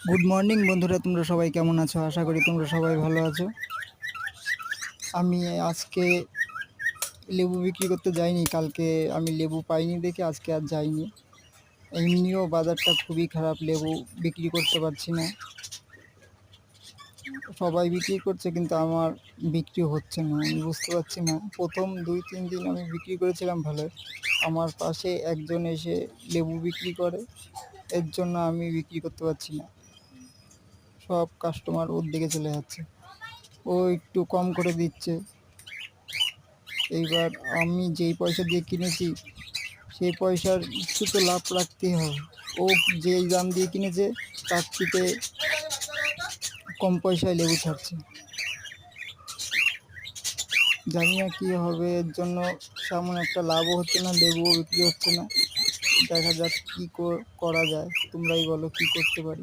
Good morning বন্ধুরা, তোমরা সবাই কেমন আছো? আশা করি তোমরা সবাই ভালো আছো। আমি আজকে লেবু বিক্রি করতে যাইনি, কালকে আমি লেবু পাইনি দেখে আজকে আর যাইনি। এমনিও বাজারটা খুবই খারাপ, লেবু বিক্রি করতে পারছি না। সবাই বিক্রি করছে কিন্তু আমার বিক্রি হচ্ছে না, আমি বুঝতে পারছি না। প্রথম 2-3 দিন আমি বিক্রি করেছিলাম ভালো, আমার পাশে একজন এসে লেবু বিক্রি করে, এর জন্য আমি বিক্রি করতে পারছি না। সব কাস্টমার ওর দিকে চলে যাচ্ছে, ও একটু কম করে দিচ্ছে। এইবার আমি যেই পয়সা দিয়ে কিনেছি সেই পয়সার একটু তো লাভ রাখতেই হবে। ও যেই দাম দিয়ে কিনেছে তার থেকে কম পয়সায় লেবু ছাড়ছে। জানি না কী হবে, এর জন্য তেমন একটা লাভও হচ্ছে না, লেবুও বিক্রি হচ্ছে না। দেখা যাক কী করা যায়, তোমরাই বলো কী করতে পারি।